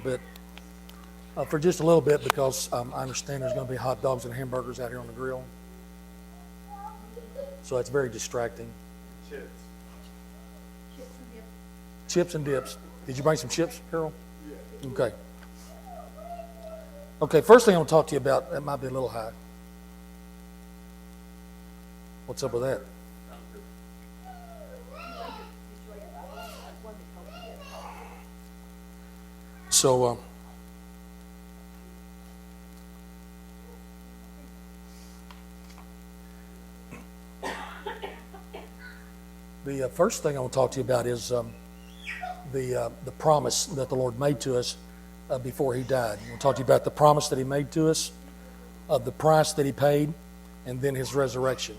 bit for just a little bit because I understand there's going to be hot dogs and hamburgers out here on the grill. So that's very distracting. Chips. Chips and dips. Did you bring some chips, Carol? Yeah. Okay. Okay, first thing I want to talk to you about, that might be a little high. What's up with that? So, the first thing I want to talk to you about is the promise that the Lord made to us before He died. I want to talk to you about the promise that He made to us, the price that He paid, and then His resurrection.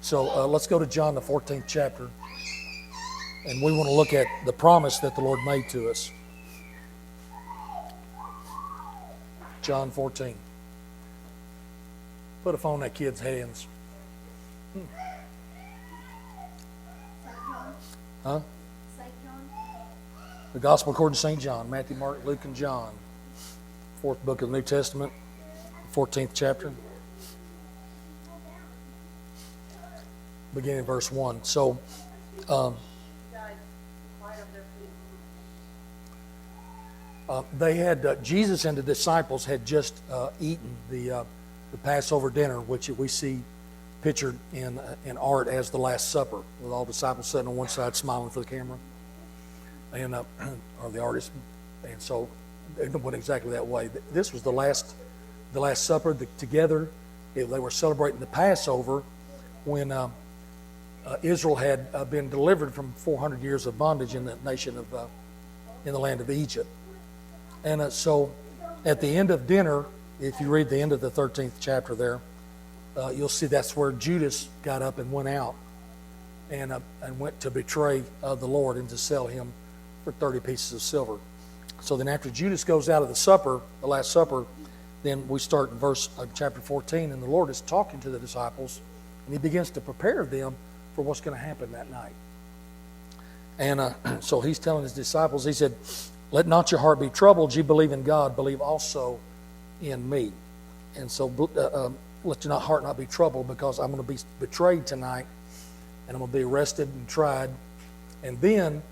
So let's go to John the 14th chapter, and we want to look at the promise that the Lord made to us. John 14. Put a phone in that kid's hands. Huh? The Gospel according to St. John, Matthew, Mark, Luke, and John. Fourth book of the New Testament, 14th chapter. Beginning verse 1. So, they had Jesus and the disciples had just eaten the Passover dinner, which we see pictured in art as the Last Supper, with all the disciples sitting on one side smiling for the camera, and or the artist. And so it went exactly that way. This was the Last Supper together. They were celebrating the Passover when Israel had been delivered from 400 years of bondage in the nation of in the land of Egypt. And so at the end of dinner, if you read the end of the 13th chapter there, you'll see that's where Judas got up and went out and went to betray the Lord and to sell Him for 30 pieces of silver. So then after Judas goes out of the supper, the Last Supper, then we start in verse chapter 14, and the Lord is talking to the disciples, and He begins to prepare them for what's going to happen that night. And so He's telling His disciples, He said, "Let not your heart be troubled. You believe in God, believe also in me." And so let your heart not be troubled, because I'm going to be betrayed tonight, and I'm going to be arrested and tried, and then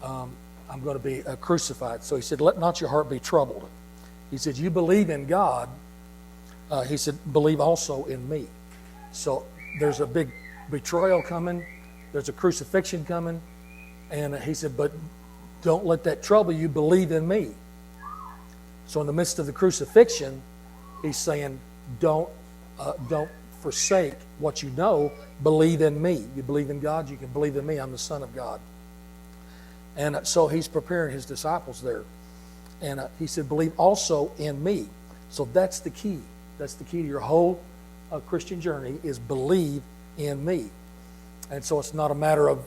I'm going to be crucified. So He said, "Let not your heart be troubled." He said, "You believe in God." He said, "Believe also in me." So there's a big betrayal coming. There's a crucifixion coming. And He said, "But don't let that trouble you. Believe in me." So in the midst of the crucifixion, He's saying, don't forsake what you know. Believe in me. You believe in God, you can believe in me. I'm the Son of God. And so He's preparing His disciples there. And He said, "Believe also in me." So that's the key. That's the key to your whole Christian journey, is believe in me. And so it's not a matter of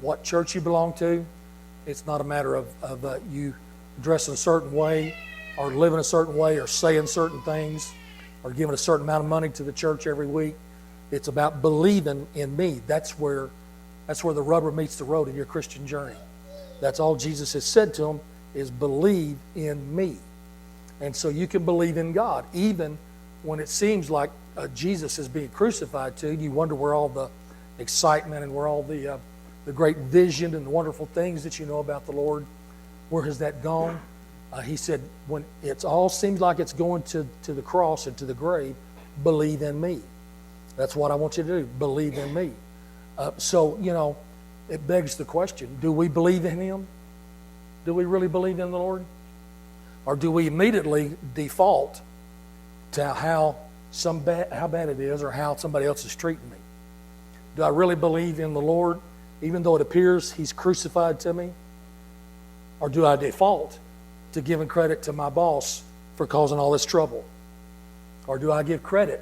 what church you belong to. It's not a matter of you dress in a certain way, or live in a certain way, or saying certain things, or giving a certain amount of money to the church every week. It's about believing in me. That's where the rubber meets the road in your Christian journey. That's all Jesus has said to them, is believe in me. And so you can believe in God, even when it seems like Jesus is being crucified to you. You wonder where all the excitement and where all the great vision and the wonderful things that you know about the Lord, where has that gone? He said, when it all seems like it's going to the cross and to the grave, believe in me. That's what I want you to do. Believe in me. So, it begs the question, do we believe in Him? Do we really believe in the Lord? Or do we immediately default to how bad it is, or how somebody else is treating me? Do I really believe in the Lord, even though it appears He's crucified to me? Or do I default to giving credit to my boss for causing all this trouble? Or do I give credit,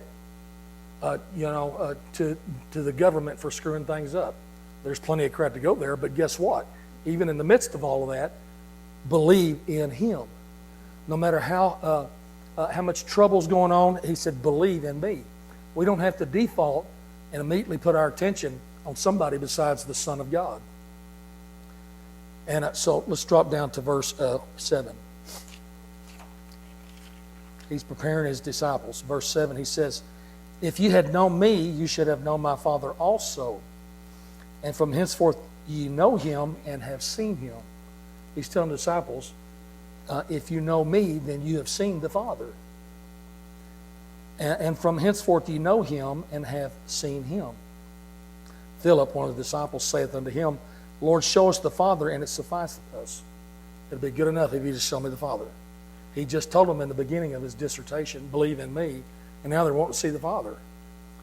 to the government for screwing things up? There's plenty of credit to go there, but guess what? Even in the midst of all of that, believe in Him. No matter how much trouble's going on, He said, believe in me. We don't have to default and immediately put our attention on somebody besides the Son of God. And so let's drop down to verse 7. He's preparing his disciples. Verse 7, he says, if you had known me, you should have known my Father also. And from henceforth ye know him and have seen him. He's telling the disciples, if you know me, then you have seen the Father. And from henceforth ye know him and have seen him. Philip, one of the disciples, saith unto him, Lord, show us the Father, and it sufficeth us. It'll be good enough if you just show me the Father. He just told them in the beginning of his dissertation, believe in me, and now they're wanting to see the Father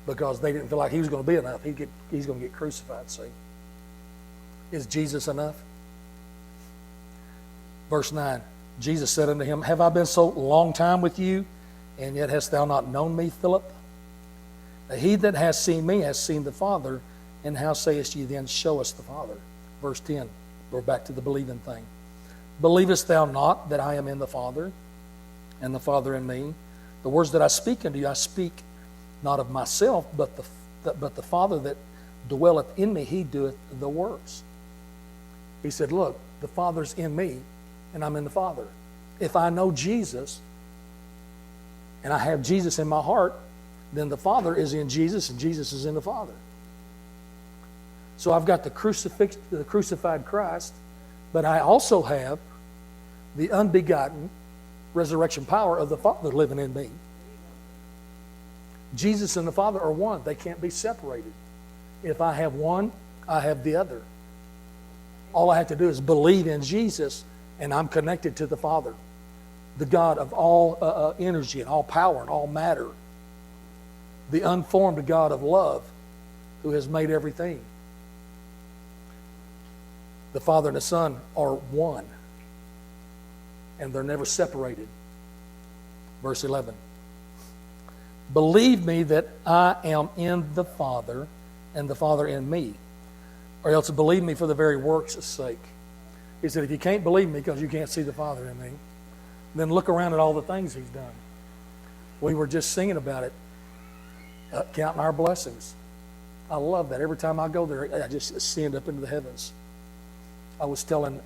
because they didn't feel like he was going to be enough. He's going to get crucified, see. Is Jesus enough? Verse 9, Jesus said unto him, have I been so long time with you, and yet hast thou not known me, Philip? He that has seen me has seen the Father, and how sayest ye then, show us the Father? Verse 10, we're back to the believing thing. Believest thou not that I am in the Father, and the Father in me? The words that I speak unto you, I speak not of myself, but the Father that dwelleth in me, he doeth the works. He said, look, the Father's in me, and I'm in the Father. If I know Jesus, and I have Jesus in my heart, then the Father is in Jesus, and Jesus is in the Father. So I've got the crucified Christ, but I also have the unbegotten resurrection power of the Father living in me. Jesus and the Father are one. They can't be separated. If I have one, I have the other. All I have to do is believe in Jesus, and I'm connected to the Father, the God of all energy and all power and all matter, the unformed God of love who has made everything. The Father and the Son are one, and they're never separated. Verse 11. Believe me that I am in the Father, and the Father in me, or else believe me for the very works' sake. He said, if you can't believe me because you can't see the Father in me, then look around at all the things he's done. We were just singing about it, counting our blessings. I love that. Every time I go there, I just ascend up into the heavens. I was telling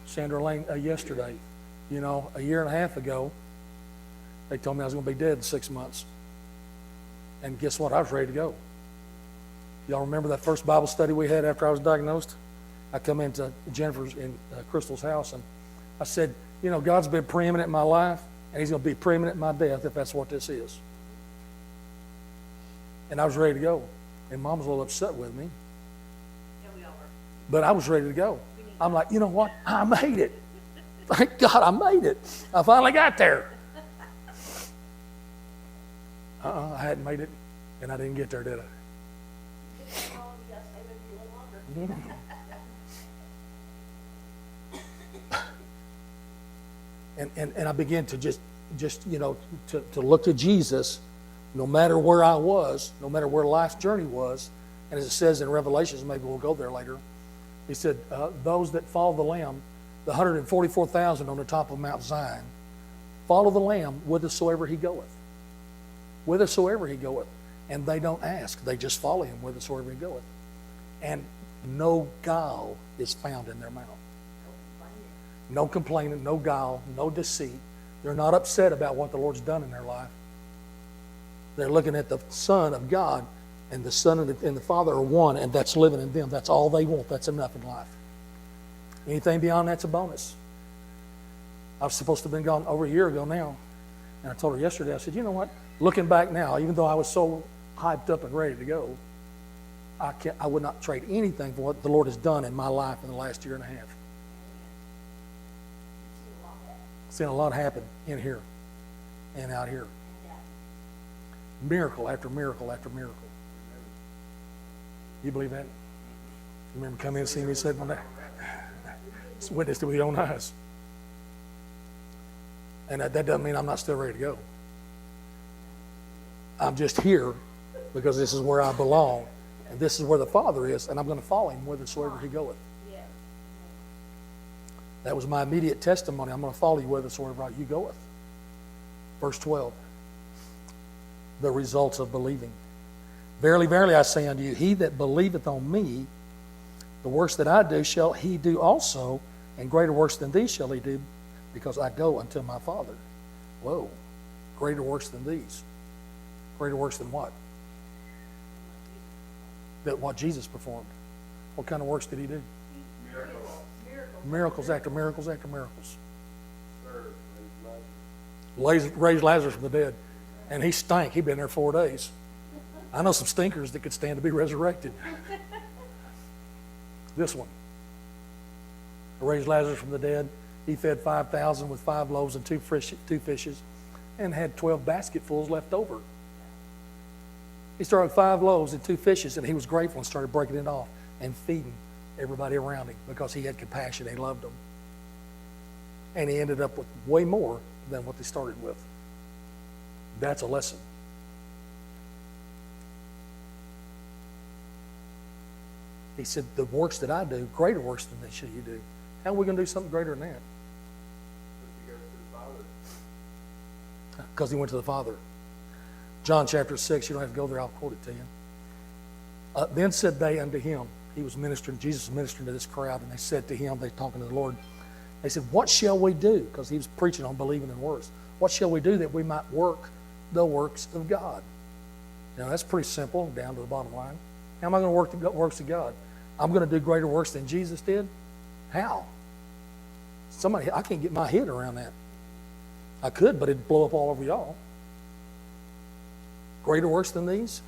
Sandra Lane yesterday, a year and a half ago, they told me I was going to be dead in 6 months. And guess what? I was ready to go. Y'all remember that first Bible study we had after I was diagnosed? I come into Jennifer's and Crystal's house, and I said, God's been preeminent in my life, and he's going to be preeminent in my death if that's what this is. And I was ready to go. And Mom was a little upset with me. But I was ready to go. I'm like, you know what? I made it. Thank God I made it. I finally got there. I hadn't made it, and I didn't get there, did I? And I began to just to look to Jesus, no matter where I was, no matter where life's journey was. And as it says in Revelations, maybe we'll go there later, he said, those that follow the Lamb, the 144,000 on the top of Mount Zion, follow the Lamb whithersoever he goeth. Whithersoever he goeth. And they don't ask. They just follow him whithersoever he goeth. And no guile is found in their mouth. No complaining, no guile, no deceit. They're not upset about what the Lord's done in their life. They're looking at the Son of God, and the Son and the Father are one, and that's living in them. That's all they want. That's enough in life. Anything beyond that's a bonus. I was supposed to have been gone over a year ago now. And I told her yesterday, I said, you know what? Looking back now, even though I was so hyped up and ready to go, I would not trade anything for what the Lord has done in my life in the last year and a half. Seen a lot happen in here and out here. Miracle after miracle after miracle. You believe that? You remember coming in and seeing me said one day? Witnessed it with your own eyes. And that doesn't mean I'm not still ready to go. I'm just here because this is where I belong. And this is where the Father is, and I'm going to follow him whithersoever he goeth. That was my immediate testimony. I'm going to follow you whithersoever you goeth. Verse 12. The results of believing. Verily, verily, I say unto you, he that believeth on me, the works that I do shall he do also, and greater works than these shall he do, because I go unto my Father. Whoa. greater works than these. Greater works than what? That what Jesus performed. What kind of works did he do? Miracles. Miracles after miracles after miracles. Raised Lazarus from the dead. And he stank. He'd been there 4 days. I know some stinkers that could stand to be resurrected. This one. Raised Lazarus from the dead. He fed 5,000 with 5 loaves and 2 fishes and had 12 basketfuls left over. He started with 5 loaves and 2 fishes, and he was grateful and started breaking it off and feeding everybody around him because he had compassion. He loved them. And he ended up with way more than what they started with. That's a lesson. He said, the works that I do, greater works than they should you do. How are we going to do something greater than that? Because he went to the Father. John chapter 6, you don't have to go there, I'll quote it to you. Then said they unto him, he was ministering, Jesus was ministering to this crowd, and they said to him, they talking to the Lord, they said, what shall we do? Because he was preaching on believing in works. What shall we do that we might work the works of God? Now that's pretty simple, down to the bottom line. How am I going to work the works of God? I'm going to do greater works than Jesus did? How? I can't get my head around that. I could, but it'd blow up all over y'all. Greater works than these?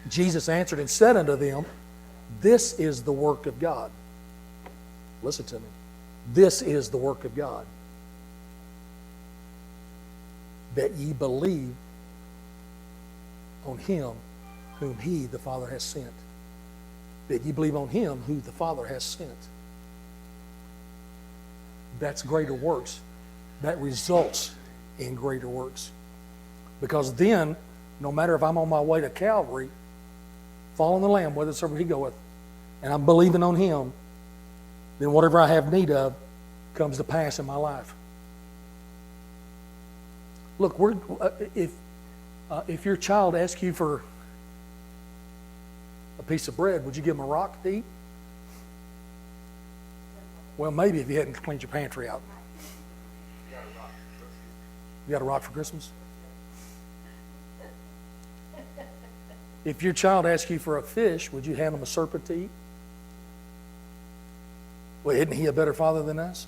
Jesus answered and said unto them, this is the work of God. Listen to me. This is the work of God. That ye believe on him whom he, the Father, has sent. That ye believe on him who the Father has sent. That's greater works. That results in greater works. Because then, no matter if I'm on my way to Calvary, following the Lamb, whithersoever he goeth, and I'm believing on him, then whatever I have need of comes to pass in my life. Look, if your child asks you for a piece of bread, would you give him a rock to eat? Well, maybe if you hadn't cleaned your pantry out. You got a rock for Christmas? If your child asks you for a fish, would you hand him a serpent to eat? Well, isn't he a better father than us?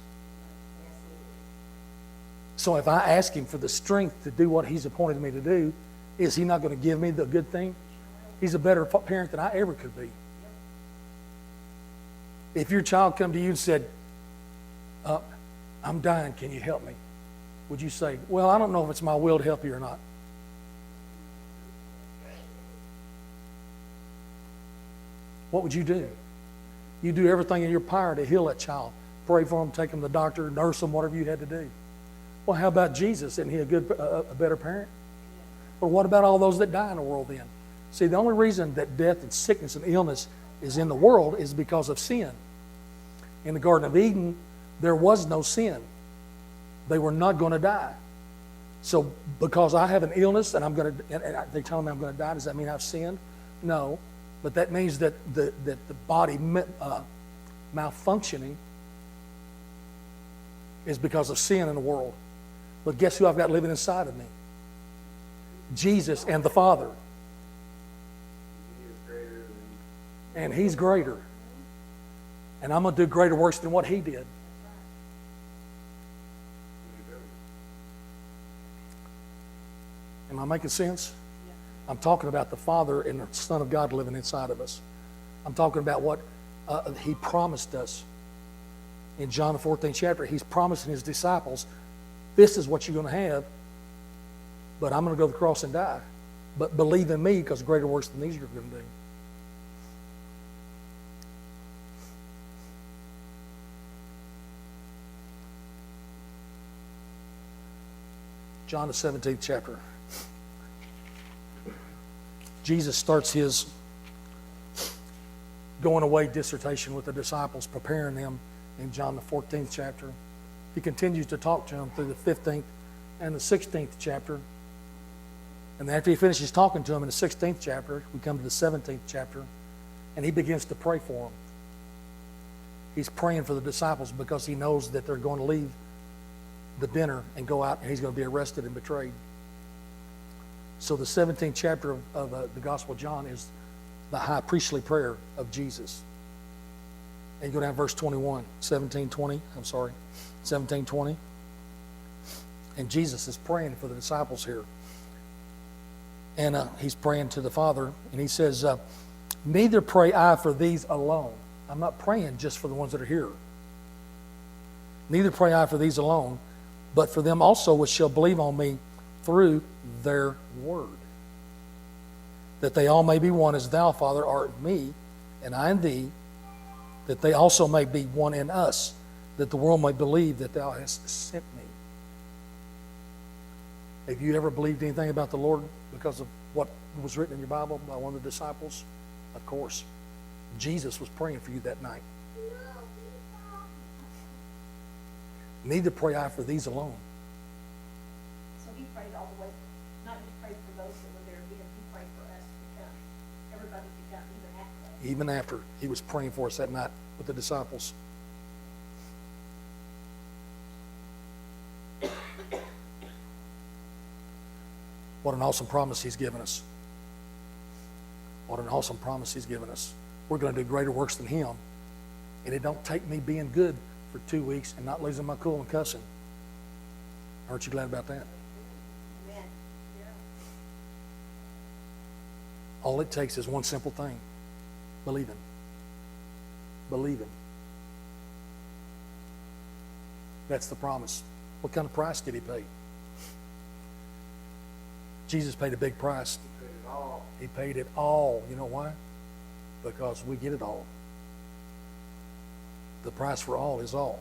So if I ask him for the strength to do what he's appointed me to do, is he not going to give me the good thing? He's a better parent than I ever could be. If your child come to you and said, I'm dying, can you help me? Would you say, well, I don't know if it's my will to help you or not? What would you do? You do everything in your power to heal that child. Pray for him, take him to the doctor, nurse him, whatever you had to do. Well, how about Jesus? Isn't he a better parent? Well, what about all those that die in the world then? See, the only reason that death and sickness and illness is in the world is because of sin. In the Garden of Eden, there was no sin. They were not going to die. So because I have an illness and they tell me I'm going to die, does that mean I've sinned? No. But that means that the body malfunctioning is because of sin in the world. But guess who I've got living inside of me? Jesus and the Father. And he's greater. And I'm going to do greater works than what he did. Am I making sense? I'm talking about the Father and the Son of God living inside of us. I'm talking about what he promised us. In John the 14th chapter, he's promising his disciples, this is what you're going to have, but I'm going to go to the cross and die. But believe in me, because greater works than these you're going to do. John the 17th chapter. Jesus starts his going away dissertation with the disciples, preparing them in John the 14th chapter. He continues to talk to them through the 15th and the 16th chapter. And after he finishes talking to them in the 16th chapter, we come to the 17th chapter, and he begins to pray for them. He's praying for the disciples because he knows that they're going to leave the dinner and go out, and he's going to be arrested and betrayed. So the 17th chapter of the Gospel of John is the high priestly prayer of Jesus. And you go down to verse 21, 17:20. And Jesus is praying for the disciples here. And he's praying to the Father, and he says, neither pray I for these alone. I'm not praying just for the ones that are here. Neither pray I for these alone, but for them also which shall believe on me through their word, that they all may be one as thou, Father, art in me, and I in thee, that they also may be one in us, that the world may believe that thou hast sent me. Have you ever believed anything about the Lord because of what was written in your Bible by one of the disciples? Of course. Jesus was praying for you that night. Neither pray I for these alone. So he prayed all the way, not just prayed for those that were there, he prayed for us to come. Everybody to come, even after us. Even after he was praying for us that night with the disciples. What an awesome promise he's given us. What an awesome promise he's given us. We're going to do greater works than him. And it don't take me being good for 2 weeks and not losing my cool and cussing. Aren't you glad about that? Amen. Yeah. All it takes is one simple thing. Believing. Believing. That's the promise. What kind of price did he pay? Jesus paid a big price. He paid it all. You know why? Because we get it all. The price for all is all.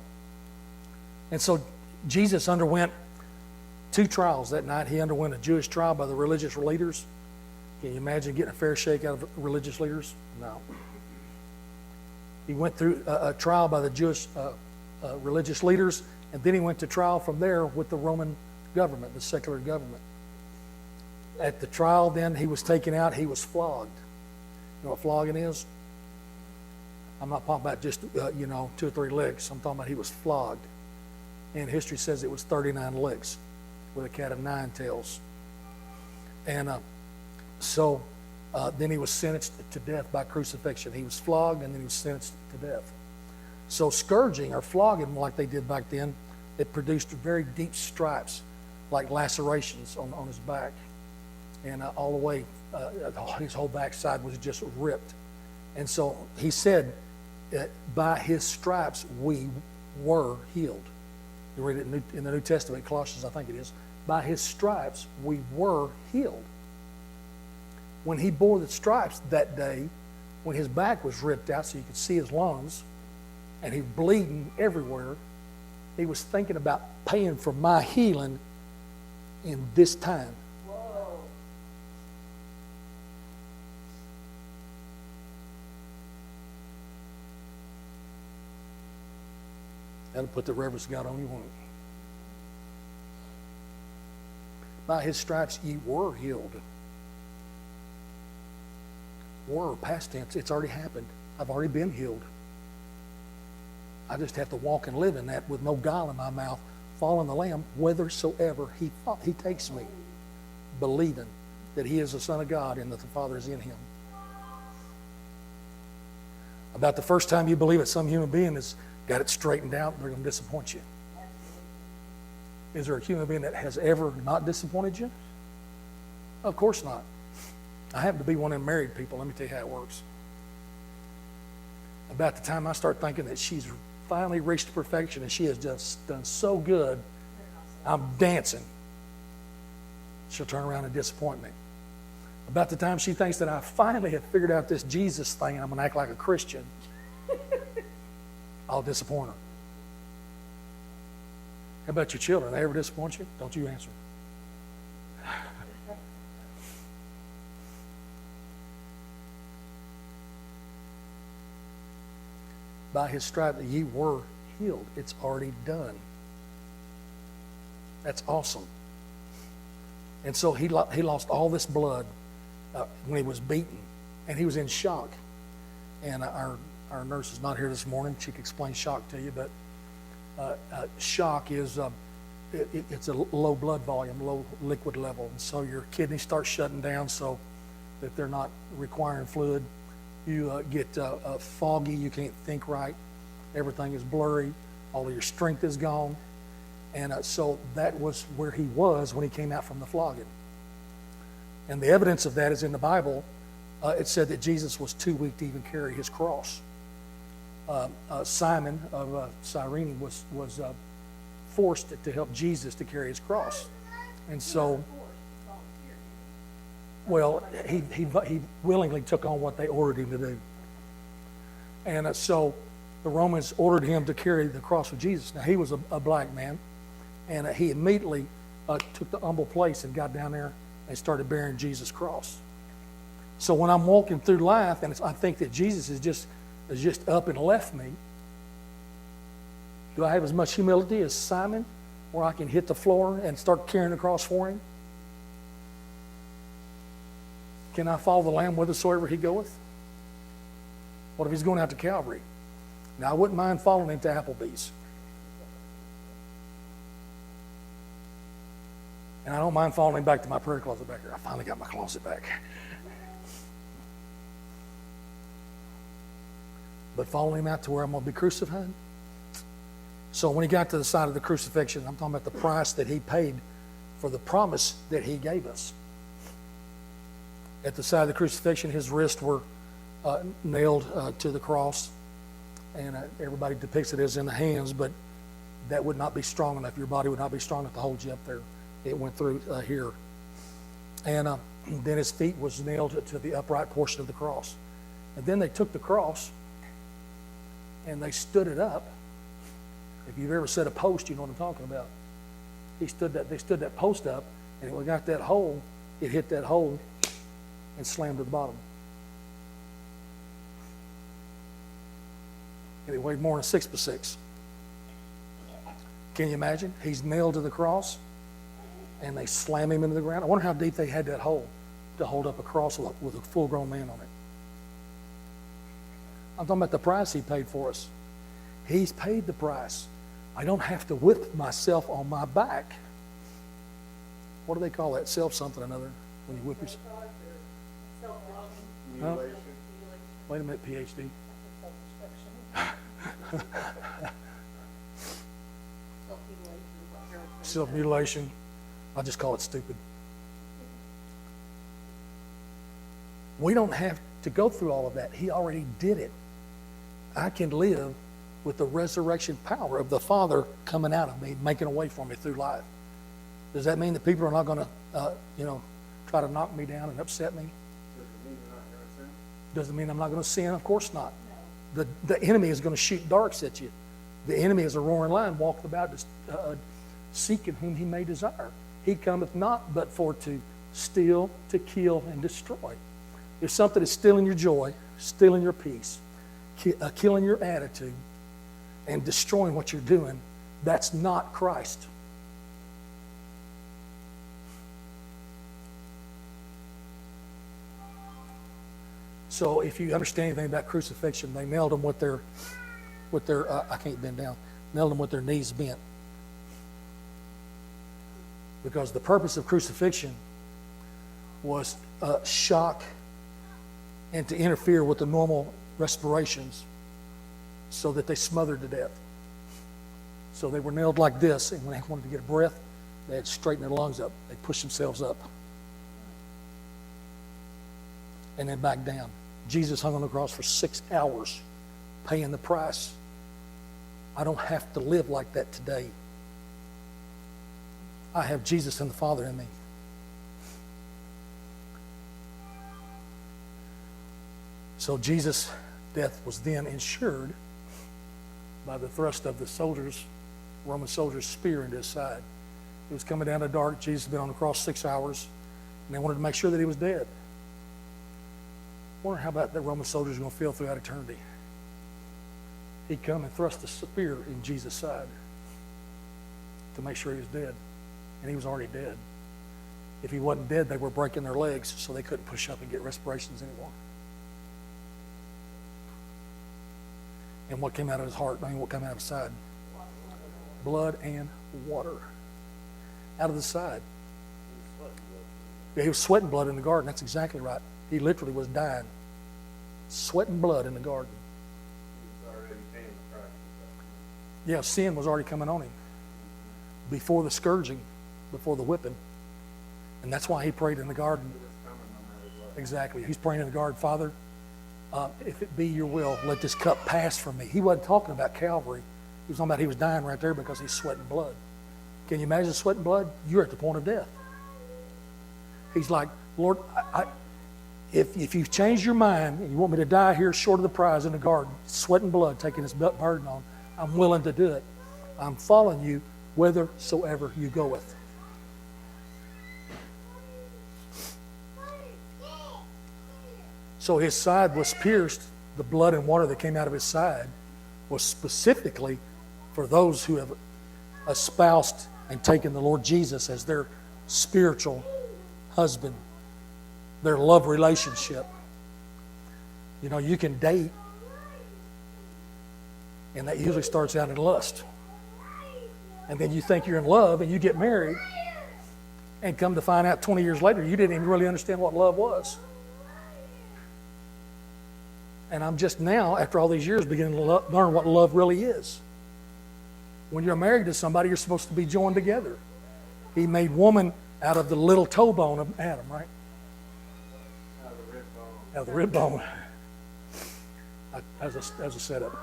And so Jesus underwent 2 trials that night. He underwent a Jewish trial by the religious leaders. Can you imagine getting a fair shake out of religious leaders? No. He went through a trial by the Jewish religious leaders, and then he went to trial from there with the Roman government, the secular government. At the trial, then, he was taken out. He was flogged. You know what flogging is? I'm not talking about just, 2 or 3 licks. I'm talking about he was flogged. And history says it was 39 licks with a cat of 9 tails. And so then he was sentenced to death by crucifixion. He was flogged, and then he was sentenced to death. So scourging or flogging, like they did back then, it produced very deep stripes, like lacerations on his back. And all the way, his whole backside was just ripped. And so he said, by his stripes we were healed. You read it in the New Testament, Colossians, I think it is. By his stripes we were healed. When he bore the stripes that day, when his back was ripped out so you could see his lungs, and he was bleeding everywhere, he was thinking about paying for my healing in this time. That'll put the reverence of God on you, won't it? By his stripes ye were healed. Were, past tense. It's already happened. I've already been healed. I just have to walk and live in that with no guile in my mouth, following the Lamb, whithersoever he takes me, believing that he is the Son of God and that the Father is in him. About the first time you believe it, some human being has got it straightened out, they're going to disappoint you. Is there a human being that has ever not disappointed you? Of course not. I happen to be one of them married people. Let me tell you how it works. About the time I start thinking that she's finally reached perfection and she has just done so good, I'm dancing, she'll turn around and disappoint me. About the time she thinks that I finally have figured out this Jesus thing and I'm going to act like a Christian, I'll disappoint her. How about your children? They ever disappoint you? Don't you answer. By his stripe that ye were healed. It's already done. That's awesome. And so he lost all this blood when he was beaten, and he was in shock. And our nurse is not here this morning. She can explain shock to you, but shock is it's a low blood volume, low liquid level, and so your kidneys start shutting down so that they're not requiring fluid. You get foggy, you can't think right, everything is blurry, all of your strength is gone. And so that was where he was when he came out from the flogging. And the evidence of that is in the Bible. It said that Jesus was too weak to even carry his cross. Simon of Cyrene was forced to help Jesus to carry his cross. And so, well, he willingly took on what they ordered him to do. And so the Romans ordered him to carry the cross of Jesus. Now, he was a black man, and he immediately took the humble place and got down there and started bearing Jesus' cross. So when I'm walking through life and I think that Jesus is just up and left me, do I have as much humility as Simon, where I can hit the floor and start carrying the cross for him? Can I follow the Lamb whithersoever he goeth? What if he's going out to Calvary? Now, I wouldn't mind following him to Applebee's. And I don't mind following him back to my prayer closet back here. I finally got my closet back. But following him out to where I'm going to be crucified? So when he got to the side of the crucifixion, I'm talking about the price that he paid for the promise that he gave us. At the side of the crucifixion, his wrists were nailed to the cross. And everybody depicts it as in the hands, but that would not be strong enough. Your body would not be strong enough to hold you up there. It went through here. And then his feet was nailed to the upright portion of the cross. And then they took the cross and they stood it up. If you've ever set a post, you know what I'm talking about. They stood that post up, and when it got that hole, it hit that hole and slammed to the bottom. And it weighed more than 6 by 6. Can you imagine? He's nailed to the cross, and they slam him into the ground. I wonder how deep they had that hole to hold up a cross with a full-grown man on it. I'm talking about the price he paid for us. He's paid the price. I don't have to whip myself on my back. What do they call that? Self-something or another when you whip yourself? Huh? Wait a minute, PhD. Self-mutilation. I just call it stupid. We don't have to go through all of that. He already did it. I can live with the resurrection power of the Father coming out of me, making a way for me through life. Does that mean that people are not going to, try to knock me down and upset me? Does it mean I'm not going to sin? Of course not. The enemy is going to shoot darts at you. The enemy is a roaring lion, walketh about seeking whom he may desire. He cometh not but for to steal, to kill, and destroy. If something is stealing your joy, stealing your peace, killing your attitude, and destroying what you're doing, that's not Christ. So if you understand anything about crucifixion, they nailed them with their I can't bend down, nailed them with their knees bent. Because the purpose of crucifixion was shock and to interfere with the normal respirations so that they smothered to death. So they were nailed like this, and when they wanted to get a breath, they had to straighten their lungs up. They pushed themselves up and then back down. Jesus hung on the cross for 6 hours, paying the price. I don't have to live like that today. I have Jesus and the Father in me. So Jesus' death was then ensured by the thrust of the Roman soldier's spear into his side. It was coming down to dark. Jesus had been on the cross 6 hours, and they wanted to make sure that he was dead. I wonder how about the Roman soldiers going to feel throughout eternity. He'd come and thrust the spear in Jesus' side to make sure he was dead, and he was already dead. If he wasn't dead, they were breaking their legs, so they couldn't push up and get respirations anymore. And what came out of his heart, what came out of his side? Blood and water. out of the side. Yeah, he was sweating blood in the garden. That's exactly right. He literally was dying, sweating blood in the garden. He was already paying the price. Yeah, sin was already coming on him before the scourging, before the whipping. And that's why he prayed in the garden. It was coming no matter what. Exactly. He's praying in the garden, Father, if it be your will, let this cup pass from me. He wasn't talking about Calvary. He was talking about he was dying right there because he's sweating blood. Can you imagine sweating blood? You're at the point of death. He's like, Lord, if you've changed your mind and you want me to die here short of the prize in the garden, sweating blood, taking this burden on, I'm willing to do it. I'm following you whithersoever you goeth. So his side was pierced. The blood and water that came out of his side was specifically for those who have espoused and taken the Lord Jesus as their spiritual husband, their love relationship. You know, you can date, and that usually starts out in lust. And then you think you're in love, and you get married, and come to find out 20 years later, you didn't even really understand what love was. And I'm just now, after all these years, beginning to learn what love really is. When you're married to somebody, you're supposed to be joined together. He made woman out of the little toe bone of Adam, right? Out of the rib bone. Out of the rib bone. As a setup.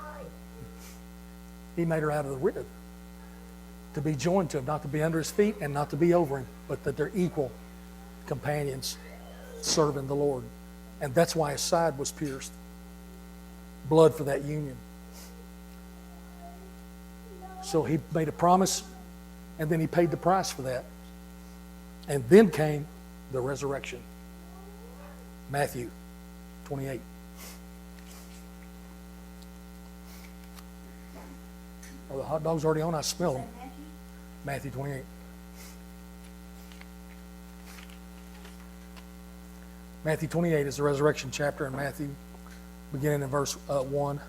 He made her out of the rib. To be joined to him, not to be under his feet and not to be over him, but that they're equal companions serving the Lord. And that's why his side was pierced. Blood for that union. So he made a promise, and then he paid the price for that. And then came the resurrection. Matthew 28. Are the hot dogs already on? I smell them. Matthew 28. Matthew 28 is the resurrection chapter in Matthew, beginning in verse 1.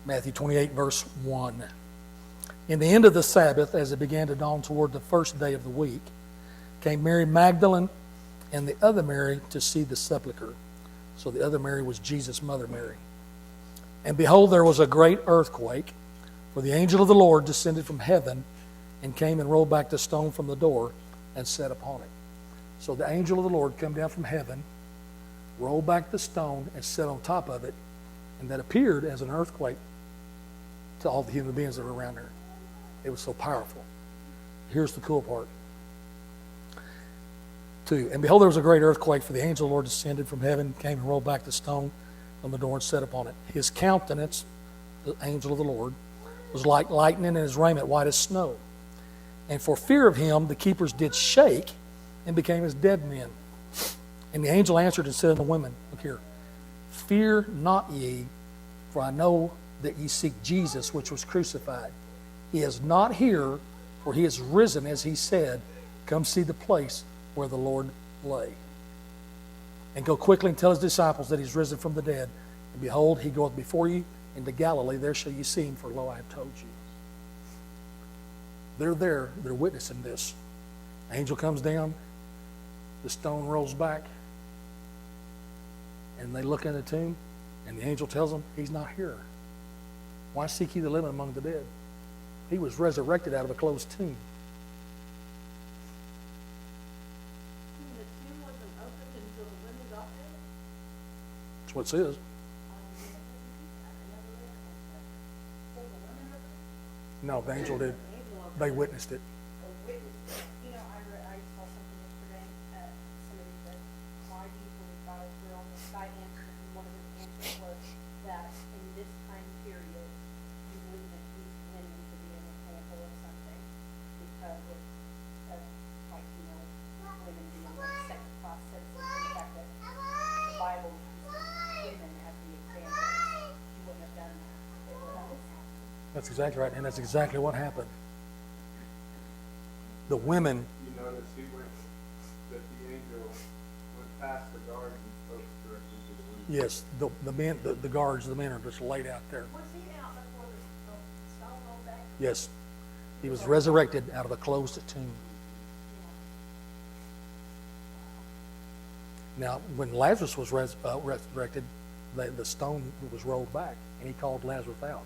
Matthew 28, verse 1. In the end of the Sabbath, as it began to dawn toward the first day of the week, came Mary Magdalene and the other Mary to see the sepulchre. So the other Mary was Jesus' mother Mary. And behold, there was a great earthquake, for the angel of the Lord descended from heaven and came and rolled back the stone from the door and sat upon it. So the angel of the Lord came down from heaven, rolled back the stone and sat on top of it, and that appeared as an earthquake to all the human beings that were around there. It was so powerful. Here's the cool part. 2. And behold, there was a great earthquake, for the angel of the Lord descended from heaven, came and rolled back the stone from the door and sat upon it. His countenance, the angel of the Lord, was like lightning, and his raiment white as snow. And for fear of him, the keepers did shake and became as dead men. And the angel answered and said unto the women, look here, fear not ye, for I know that ye seek Jesus, which was crucified. He is not here, for he is risen, as he said. Come see the place where the Lord lay. And go quickly and tell his disciples that he's risen from the dead. And behold, he goeth before you into Galilee. There shall you see him, for lo, I have told you. They're there. They're witnessing this. Angel comes down. The stone rolls back. And they look in the tomb. And the angel tells them, he's not here. Why seek ye the living among the dead? He was resurrected out of a closed tomb. The tomb wasn't opened until the women got there? That's what it says. No, the angel did. They witnessed it. You know, I saw something yesterday, somebody said, why do you believe God is real? And this guy answered, and one of his answers was that in this time period, you believe that these women to be an example of something, because of like, you know, women being like second-class citizens, and the fact that the Bible uses women as the example. You wouldn't have done that if it were not happened. That's exactly right, and that's exactly what happened. The women, You notice he went, that the angel went past the guard and spoke directly to the women. yes, the men, the guards, the men are just laid out there. Was he out before the stone rolled back? Yes, He was resurrected out of a closed tomb. Now, when Lazarus was resurrected, the stone was rolled back, and he called Lazarus out.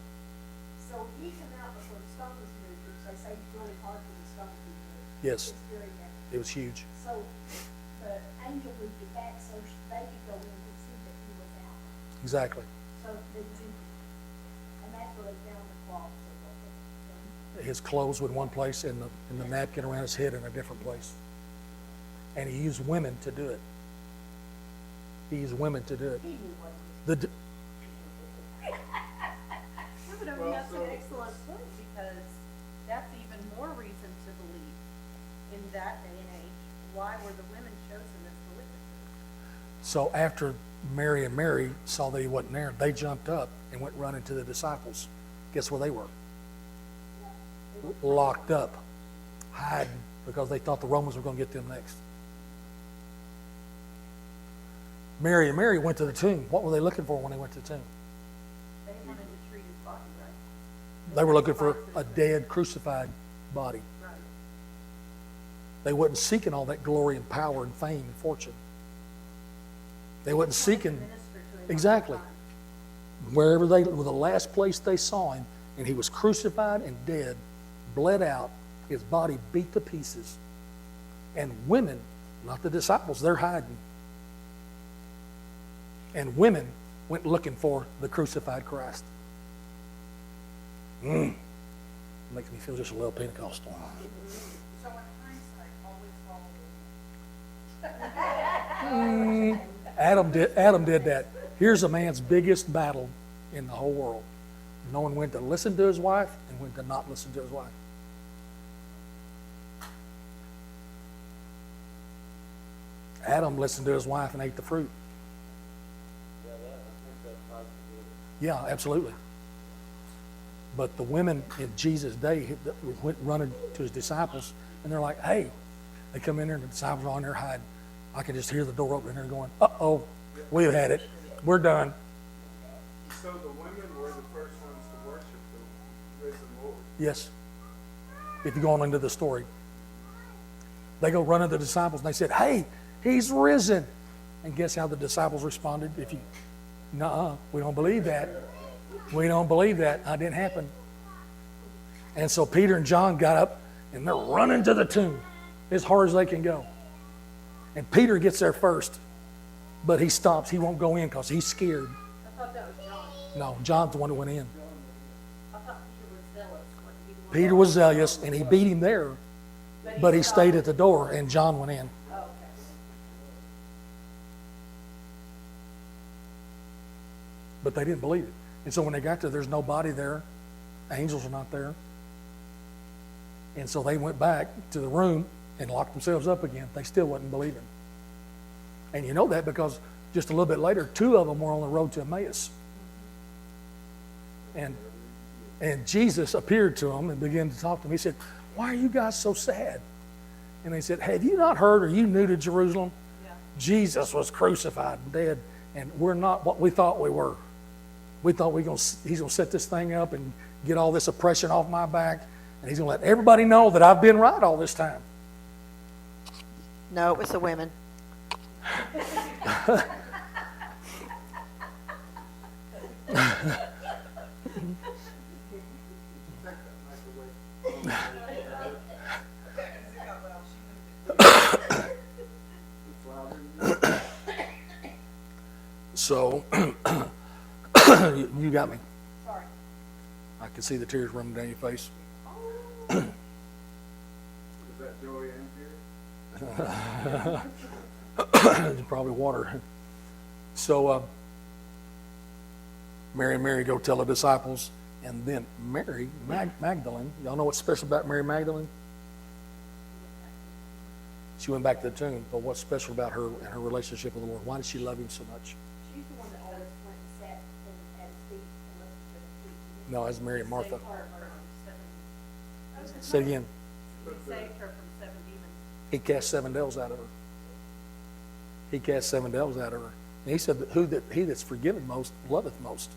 So he came out before the stone was moved, which they say it's really hard for the stone to be moved. Yes, It's very heavy. it was huge. So the angel moved it back so they could go in and see that he was out. Exactly. So they did, and that's where they found the cloth. His clothes were in one place, and the napkin around his head in a different place. And he used women to do it. He used women to do it. He knew what he was. The, But I mean, that's an excellent point, because that's even more reason to believe in that day and age. Why were the women chosen as the witnesses? so after Mary and Mary saw that he wasn't there, they jumped up and went running to the disciples. Guess where they were? Locked up, hiding, because they thought the Romans were going to get them next. Mary and Mary went to the tomb. What were they looking for when they went to the tomb? They wanted to treat his body, right? They were looking for a dead, crucified body. Right. They wasn't seeking all that glory and power and fame and fortune. They wasn't seeking Minister to him exactly all the time. wherever they were, the last place they saw him, and he was crucified and dead, bled out, his body beat to pieces. And women, not the disciples, they're hiding. And women went looking for the crucified Christ. Makes me feel just a little Pentecostal. So in hindsight, always follow Adam did that. Here's a man's biggest battle in the whole world, knowing when to listen to his wife and when to not listen to his wife. Adam listened to his wife and ate the fruit. Yeah, absolutely. But the women in Jesus' day went running to his disciples, and they're like, hey, they come in there, and the disciples are on there hiding. I can just hear the door opening, and they're going, uh-oh, we've had it. We're done. So the women were the first ones to worship the risen Lord. Yes. If you go on into the story. They go running to the disciples, and they said, hey, he's risen. And guess how the disciples responded? Nuh-uh, we don't believe that. We don't believe that. That didn't happen. And so Peter and John got up, and they're running to the tomb as hard as they can go. And Peter gets there first, but he stops. He won't go in because he's scared. I thought that was John. No, John's the one who went in. I thought Peter was zealous. Wasn't he the one Peter was zealous, and he beat him there, but he stayed at the door, and John went in. Oh, okay. But they didn't believe it. And so when they got there, there's nobody there. Angels are not there. And so they went back to the room and locked themselves up again. They still wasn't believing. And you know that because just a little bit later, two of them were on the road to Emmaus. And Jesus appeared to them and began to talk to them. He said, why are you guys so sad? And they said, have you not heard, or you new to Jerusalem? Yeah. Jesus was crucified and dead, and we're not what we thought we were. We thought he's going to set this thing up and get all this oppression off my back, and he's going to let everybody know that I've been right all this time. No, it was the women. So, you got me. Sorry. I can see the tears running down your face. Was that joy and fear? It's probably water. So, Mary and Mary go tell the disciples, and then Mary Magdalene. Y'all know what's special about Mary Magdalene? She went back to the tomb, but what's special about her and her relationship with the Lord? Why did she love him so much? She's the one that always went and sat at his feet and listened to the teaching. No, that's Mary and Martha. Saved her from 7 Say it again. He saved her from 7 demons. He cast 7 devils out of her. He cast 7 devils out of her. And he said that he that's forgiven most loveth most.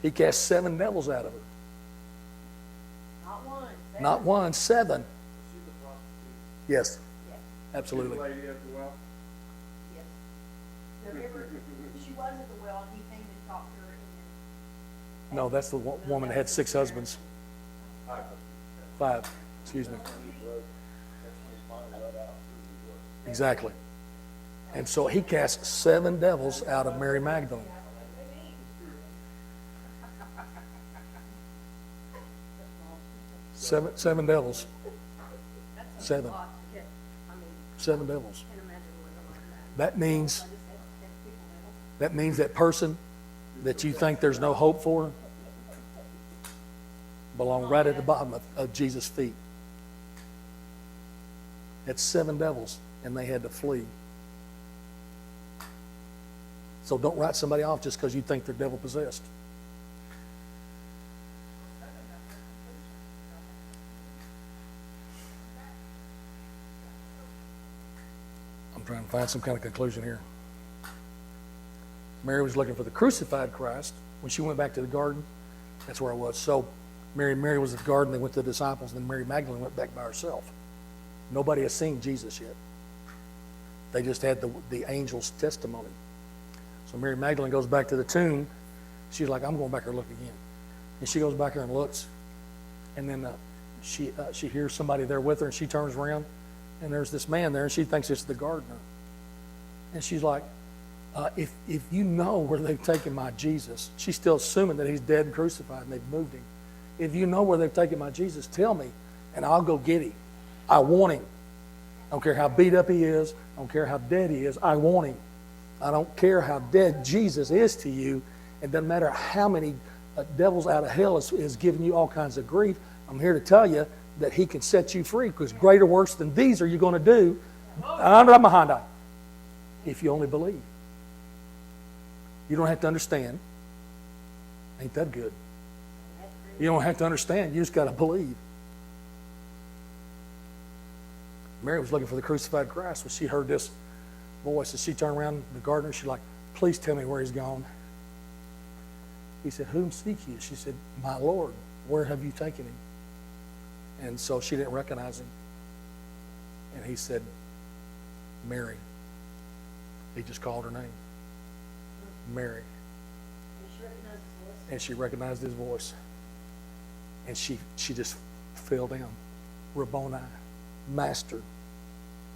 He cast 7 devils out of her. Not one. Not one, 7. She's a prostitute. Yes, Yes, absolutely. The lady at the well. yes. Remember, she was at the well, and he came and talked to her, and then. No, that's the woman that had 6 husbands. 5, excuse me. Exactly. And so he cast 7 devils out of Mary Magdalene. 7 devils. 7. Yeah, I mean, 7 devils. can't imagine what like That means that person that you think there's no hope for belong right at the bottom of Jesus' feet. That's 7 devils, and they had to flee. So don't write somebody off just because you think they're devil possessed. I'm trying to find some kind of conclusion here. Mary was looking for the crucified Christ. When she went back to the garden, that's where I was. So Mary was at the garden. They went to the disciples, and then Mary Magdalene went back by herself. Nobody has seen Jesus yet. They just had the angel's testimony. So Mary Magdalene goes back to the tomb. She's like, I'm going back there and look again. And she goes back there and looks. And then she hears somebody there with her, and she turns around, and there's this man there, and she thinks it's the gardener. And she's like, if you know where they've taken my Jesus, she's still assuming that he's dead and crucified and they've moved him. If you know where they've taken my Jesus, tell me, and I'll go get him. I want him. I don't care how beat up he is. I don't care how dead he is. I want him. I don't care how dead Jesus is to you. It doesn't matter how many devils out of hell is giving you all kinds of grief. I'm here to tell you that he can set you free, because greater works than these are you going to do. I'm behind that. If you only believe. You don't have to understand. Ain't that good? You don't have to understand. You just got to believe. Mary was looking for the crucified Christ. When she heard this voice, and she turned around the gardener, she's like, please tell me where he's gone. He said, whom seek you? She said, my Lord, where have you taken him? And so she didn't recognize him. And he said, Mary. He just called her name. Mary. And she recognized his voice. And she just fell down. Rabboni, Master,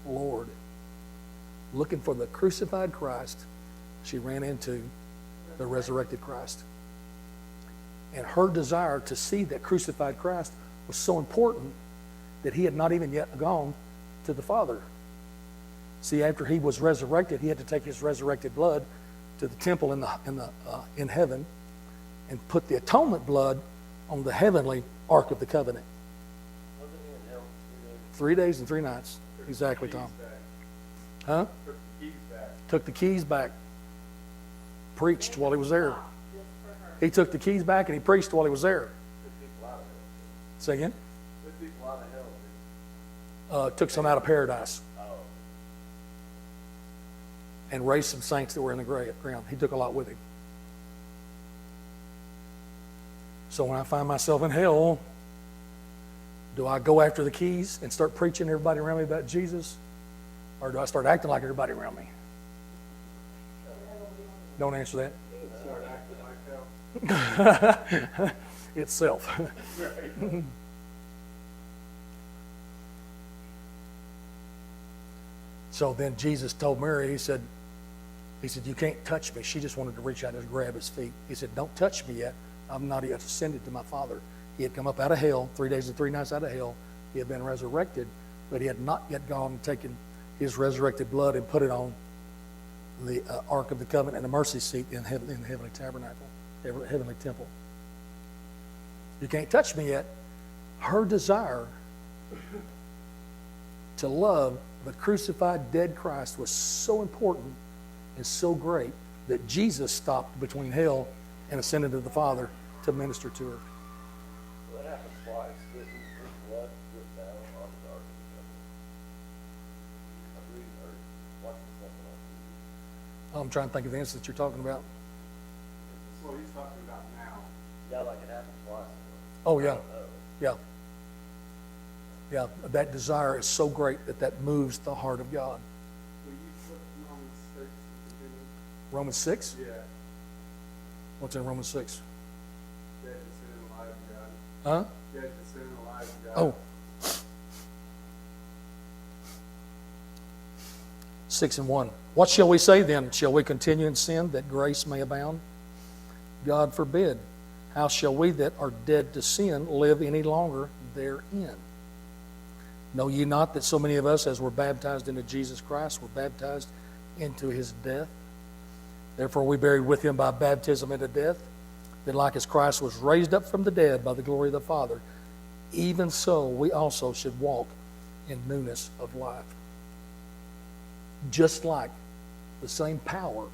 Lord. Looking for the crucified Christ, she ran into the resurrected Christ. And her desire to see that crucified Christ was so important that he had not even yet gone to the Father. See, after he was resurrected, he had to take his resurrected blood to the temple in heaven and put the atonement blood on the heavenly Ark of the Covenant. 3 days and 3 nights. Exactly, Tom. Huh? Took the keys back. Preached while he was there. He took the keys back and he preached while he was there. Say again? Took some out of paradise. And raised some saints that were in the ground. He took a lot with him. So when I find myself in hell, do I go after the keys and start preaching to everybody around me about Jesus? Or do I start acting like everybody around me? Don't answer that. Itself. So then Jesus told Mary, he said, you can't touch me. She just wanted to reach out and grab his feet. He said, don't touch me yet. I'm not yet ascended to my Father. He had come up out of hell, 3 days and 3 nights out of hell. He had been resurrected, but he had not yet gone and taken his resurrected blood and put it on the Ark of the Covenant and the mercy seat in the heavenly tabernacle, heavenly temple. You can't touch me yet. Her desire to love the crucified, dead Christ was so important and so great that Jesus stopped between hell and ascended to the Father to minister to her. That happened twice. His blood dripped down on the Ark of the Covenant. I'm reading or watching something on TV. I'm trying to think of the instance you're talking about. Well, he's talking about now. Yeah, like it happened twice. Oh, yeah. Yeah. Yeah, that desire is so great that moves the heart of God. Will you flip Romans 6 and continue? Romans 6? Yeah. What's in Romans 6? Dead to sin and alive to God. Huh? Dead to sin and alive to God. Oh. 6:1. What shall we say then? Shall we continue in sin that grace may abound? God forbid. How shall we that are dead to sin live any longer therein? Know ye not that so many of us, as were baptized into Jesus Christ, were baptized into his death? Therefore we buried with him by baptism into death, that like as Christ was raised up from the dead by the glory of the Father, even so we also should walk in newness of life. Just like the same power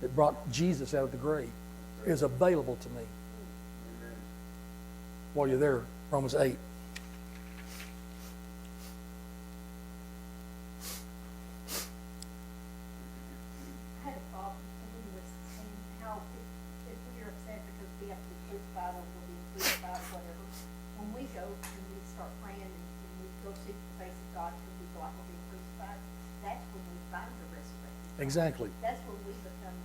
that brought Jesus out of the grave is available to me. Amen. While you're there, Romans 8. I had a problem, and he was saying how if we are upset because we have to be crucified or we're being crucified or whatever, when we go and we start praying and we go seek the face of God because we feel like we're being crucified, that's when we find the resurrected. Exactly. That's when we become,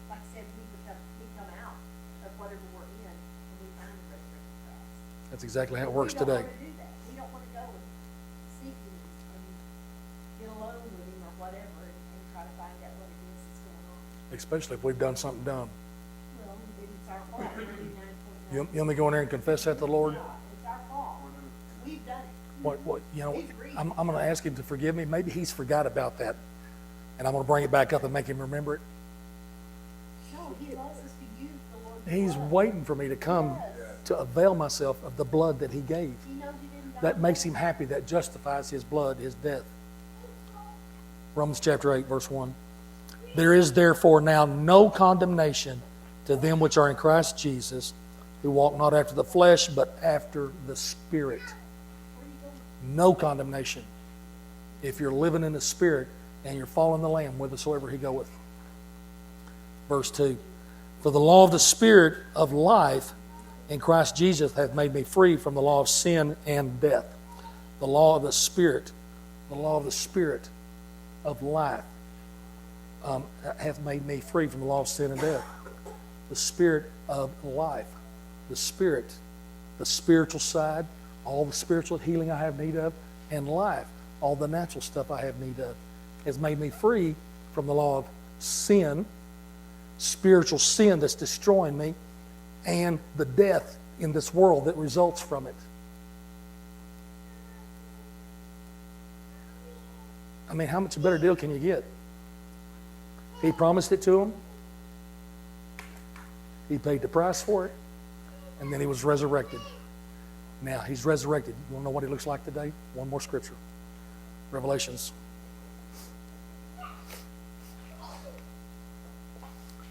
like I said, we come out of whatever we're in and we find the resurrected Christ. That's exactly how it works We don't today. want to do that. We don't want to go and seek him and get alone with him or whatever and try to find out what it is that's going on. Especially if we've done something dumb. Well, it's our fault. 99.9%. You want me to go in there and confess that to the Lord? It's our fault. We've done it. I'm going to ask him to forgive me. Maybe he's forgot about that. And I'm going to bring it back up and make him remember it. No, he loves us to use the Lord's He's blood. waiting for me to come to avail myself of the blood that he gave. He knows he didn't die. That makes him happy. That justifies his blood, his death. Romans chapter 8, verse 1. There is therefore now no condemnation to them which are in Christ Jesus, who walk not after the flesh, but after the Spirit. No condemnation. If you're living in the Spirit and you're following the Lamb whithersoever he goeth. Verse 2. For the law of the Spirit of life in Christ Jesus hath made me free from the law of sin and death. The law of the Spirit of life hath made me free from the law of sin and death. The Spirit of life. The Spirit, the spiritual side, all the spiritual healing I have need of, and life, all the natural stuff I have need of, has made me free from the law of sin, spiritual sin that's destroying me, and the death in this world that results from it. I mean, how much better deal can you get? He promised it to him. He paid the price for it. And then he was resurrected. Now, he's resurrected. You want to know what he looks like today? One more scripture. Revelations. Let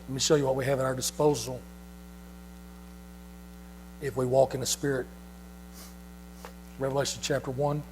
me show you what we have at our disposal if we walk in the Spirit. Revelation chapter 1.